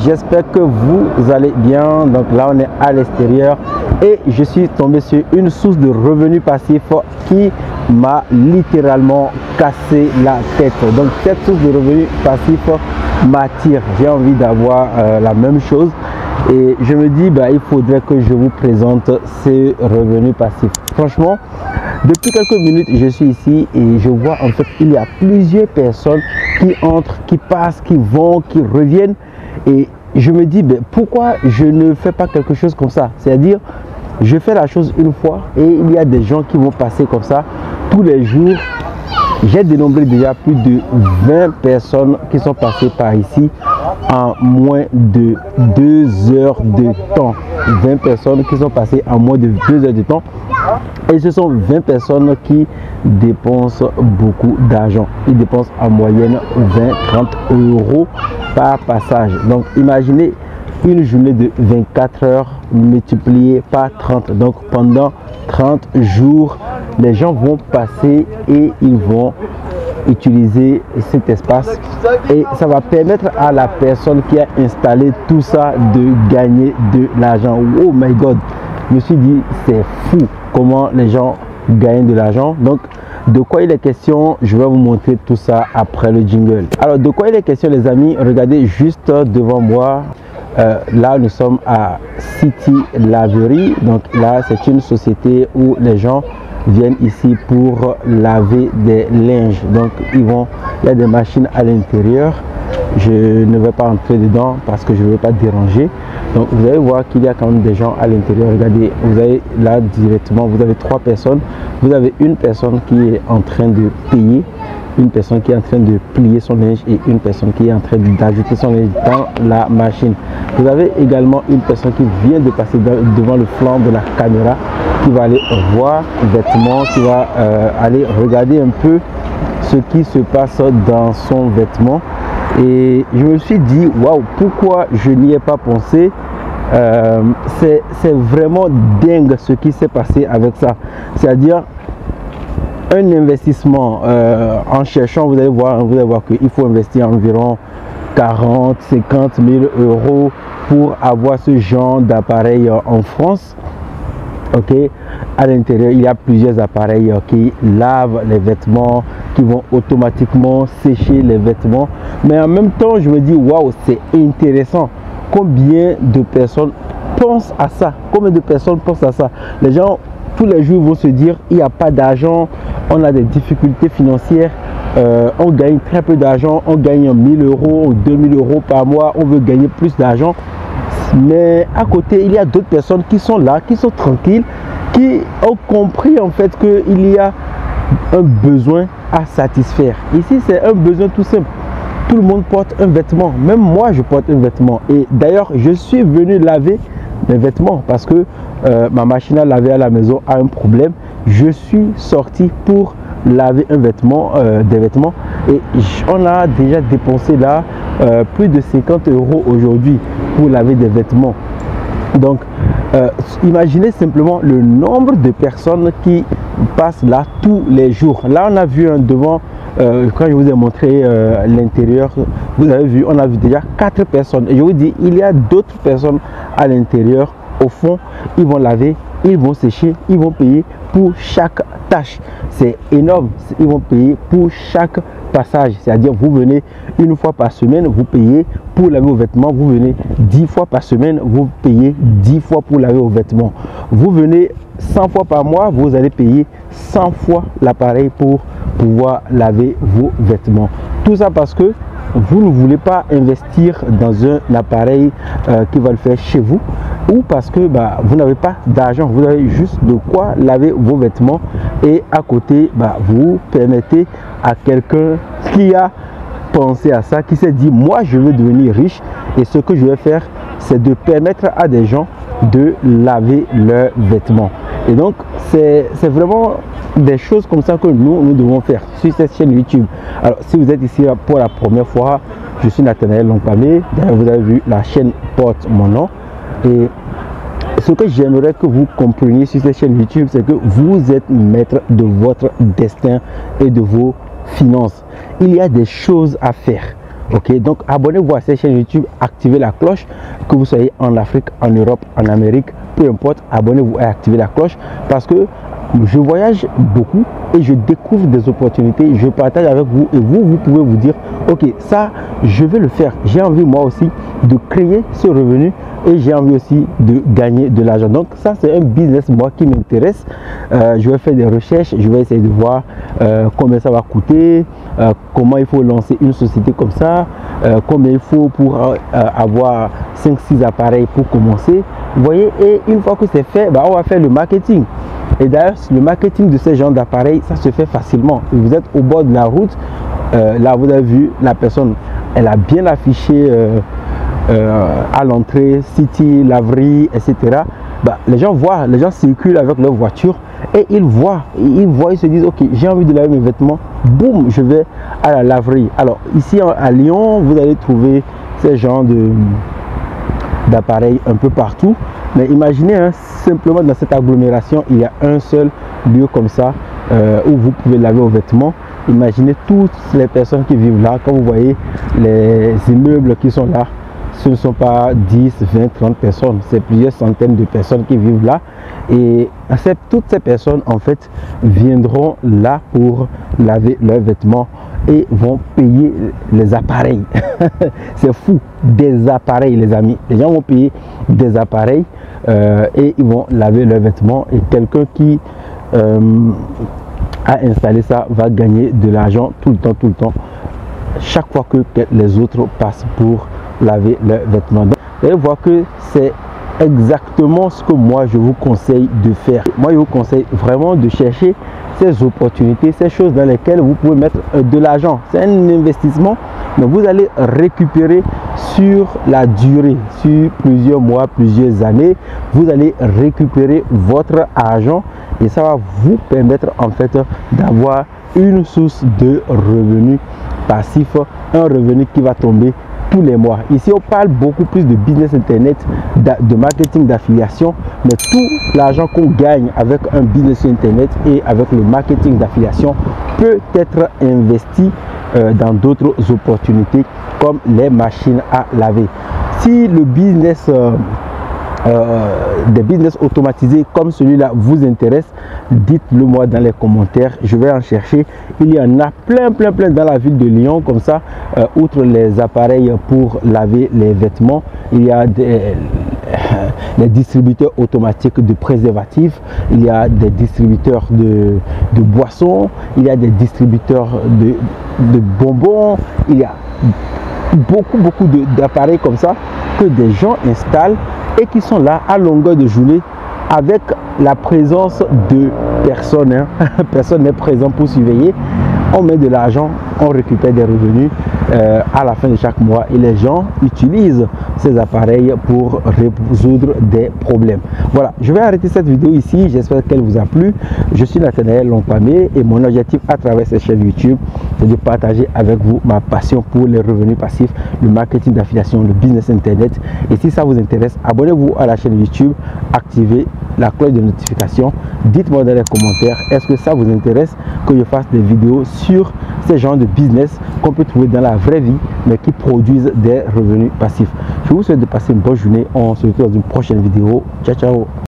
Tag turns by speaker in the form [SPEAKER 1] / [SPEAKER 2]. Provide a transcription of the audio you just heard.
[SPEAKER 1] j'espère que vous allez bien. Donc là on est à l'extérieur et je suis tombé sur une source de revenus passifs qui m'a littéralement cassé la tête. Donc cette source de revenus passifs m'attire, j'ai envie d'avoir la même chose et je me dis il faudrait que je vous présente ces revenus passifs. Franchement, depuis quelques minutes je suis ici et je vois en fait il y a plusieurs personnes qui entrent, qui passent, qui vont, qui reviennent et je me dis pourquoi je ne fais pas quelque chose comme ça, c'est-à-dire je fais la chose une fois et il y a des gens qui vont passer comme ça tous les jours. J'ai dénombré déjà plus de 20 personnes qui sont passées par ici en moins de 2 heures de temps. 20 personnes qui sont passées en moins de 2 heures de temps. Et ce sont 20 personnes qui dépensent beaucoup d'argent. Ils dépensent en moyenne 20-30 euros par passage. Donc imaginez une journée de 24 heures multipliée par 30. Donc pendant 30 jours, les gens vont passer et ils vont utiliser cet espace et ça va permettre à la personne qui a installé tout ça de gagner de l'argent. Oh my god, je me suis dit c'est fou comment les gens gagnent de l'argent. Donc de quoi il est question, je vais vous montrer tout ça après le jingle. Alors de quoi il est question les amis, regardez juste devant moi. Là nous sommes à City Lavery. Donc là c'est une société où les gens viennent ici pour laver des linges. Donc il y a des machines à l'intérieur. Je ne vais pas entrer dedans parce que je ne veux pas déranger. Donc vous allez voir qu'il y a quand même des gens à l'intérieur. Regardez, vous avez là directement, vous avez 3 personnes. Vous avez une personne qui est en train de payer, une personne qui est en train de plier son linge et une personne qui est en train d'ajouter son linge dans la machine. Vous avez également une personne qui vient de passer devant le flanc de la caméra, qui va aller voir vêtements, qui va aller regarder un peu ce qui se passe dans son vêtement. Et je me suis dit waouh, pourquoi je n'y ai pas pensé. C'est vraiment dingue ce qui s'est passé avec ça, c'est à dire un investissement en cherchant, vous allez voir qu'il faut investir environ 40-50 000 euros pour avoir ce genre d'appareil en France. Ok, à l'intérieur il y a plusieurs appareils qui lavent les vêtements, qui vont automatiquement sécher les vêtements, mais en même temps je me dis waouh, c'est intéressant. Combien de personnes pensent à ça? Combien de personnes pensent à ça? Les gens tous les jours vont se dire il n'y a pas d'argent, on a des difficultés financières, on gagne très peu d'argent, on gagne 1000 euros ou 2000 euros par mois, on veut gagner plus d'argent. Mais à côté il y a d'autres personnes qui sont là, qui sont tranquilles, qui ont compris en fait qu'il y a un besoin à satisfaire. Ici c'est un besoin tout simple. Tout le monde porte un vêtement, même moi je porte un vêtement. Et d'ailleurs je suis venu laver mes vêtements parce que ma machine à laver à la maison a un problème. Je suis sorti pour laver un vêtement, des vêtements, et on a déjà dépensé là plus de 50 euros aujourd'hui pour laver des vêtements. Donc imaginez simplement le nombre de personnes qui passent là tous les jours. Là on a vu devant, quand je vous ai montré l'intérieur, vous avez vu, on a vu déjà 4 personnes et je vous dis il y a d'autres personnes à l'intérieur. Au fond ils vont laver, ils vont sécher, ils vont payer pour chaque tâche. C'est énorme, ils vont payer pour chaque passage, c'est-à-dire vous venez une fois par semaine, vous payez pour laver vos vêtements. Vous venez 10 fois par semaine, vous payez 10 fois pour laver vos vêtements. Vous venez 100 fois par mois, vous allez payer 100 fois l'appareil pour pouvoir laver vos vêtements. Tout ça parce que vous ne voulez pas investir dans un appareil qui va le faire chez vous, ou parce que vous n'avez pas d'argent, vous avez juste de quoi laver vos vêtements, et à côté vous permettez à quelqu'un qui a pensé à ça, qui s'est dit moi je veux devenir riche et ce que je vais faire c'est de permettre à des gens de laver leurs vêtements. Et donc c'est vraiment des choses comme ça que nous devons faire sur cette chaîne YouTube. Alors si vous êtes ici pour la première fois, je suis Nathanaël Lompamé. D'ailleurs vous avez vu, la chaîne porte mon nom. Et ce que j'aimerais que vous compreniez sur cette chaîne YouTube, c'est que vous êtes maître de votre destin et de vos finances. Il y a des choses à faire. Ok, donc abonnez-vous à cette chaîne YouTube, activez la cloche, que vous soyez en Afrique, en Europe, en Amérique, peu importe, abonnez-vous et activez la cloche parce que je voyage beaucoup et je découvre des opportunités, je partage avec vous et vous pouvez vous dire ok, ça je vais le faire, j'ai envie moi aussi de créer ce revenu et j'ai envie aussi de gagner de l'argent. Donc ça c'est un business moi qui m'intéresse. Je vais faire des recherches, je vais essayer de voir combien ça va coûter, comment il faut lancer une société comme ça, combien il faut pour avoir 5-6 appareils pour commencer, vous voyez. Et une fois que c'est fait, bah, on va faire le marketing. Et d'ailleurs, le marketing de ce genre d'appareil, ça se fait facilement. Vous êtes au bord de la route, là vous avez vu la personne, elle a bien affiché à l'entrée City, laverie, etc. Bah, les gens voient, les gens circulent avec leur voiture et ils voient, ils se disent ok, j'ai envie de laver mes vêtements, boum, je vais à la laverie. Alors ici à Lyon, vous allez trouver ce genre d'appareils un peu partout. Mais imaginez, hein, simplement dans cette agglomération, il y a un seul lieu comme ça où vous pouvez laver vos vêtements. Imaginez toutes les personnes qui vivent là. Quand vous voyez les immeubles qui sont là, ce ne sont pas 10, 20, 30 personnes. C'est plusieurs centaines de personnes qui vivent là. Et toutes ces personnes, en fait, viendront là pour laver leurs vêtements et vont payer les appareils. C'est fou, des appareils les amis. Les gens vont payer des appareils et ils vont laver leurs vêtements et quelqu'un qui a installé ça va gagner de l'argent tout le temps, chaque fois que les autres passent pour laver leurs vêtements. Donc, vous allez voir que c'est exactement ce que moi je vous conseille de faire. Moi je vous conseille vraiment de chercher ces opportunités, ces choses dans lesquelles vous pouvez mettre de l'argent. C'est un investissement, mais vous allez récupérer sur la durée, sur plusieurs mois, plusieurs années. Vous allez récupérer votre argent et ça va vous permettre en fait d'avoir une source de revenus passifs, un revenu qui va tomber tous les mois. Ici on parle beaucoup plus de business internet, de marketing, d'affiliation, mais tout l'argent qu'on gagne avec un business internet et avec le marketing d'affiliation peut être investi dans d'autres opportunités comme les machines à laver. Si le business des business automatisés comme celui-là vous intéresse, dites-le moi dans les commentaires, je vais en chercher. Il y en a plein dans la ville de Lyon comme ça. Outre les appareils pour laver les vêtements, il y a des distributeurs automatiques de préservatifs, il y a des distributeurs de boissons, il y a des distributeurs de bonbons, il y a beaucoup d'appareils comme ça que des gens installent et qui sont là à longueur de journée avec la présence de personne. Hein. Personne n'est présent pour surveiller. On met de l'argent, on récupère des revenus à la fin de chaque mois et les gens utilisent ces appareils pour résoudre des problèmes. Voilà, je vais arrêter cette vidéo ici. J'espère qu'elle vous a plu. Je suis Nathanaël Lompamé et mon objectif à travers cette chaîne YouTube, c'est de partager avec vous ma passion pour les revenus passifs, le marketing d'affiliation, le business internet. Et si ça vous intéresse, abonnez-vous à la chaîne YouTube, activez la cloche de notification. Dites-moi dans les commentaires, est-ce que ça vous intéresse que je fasse des vidéos sur ces genres de business qu'on peut trouver dans la vraie vie, mais qui produisent des revenus passifs. Je vous souhaite de passer une bonne journée. On se retrouve dans une prochaine vidéo. Ciao, ciao.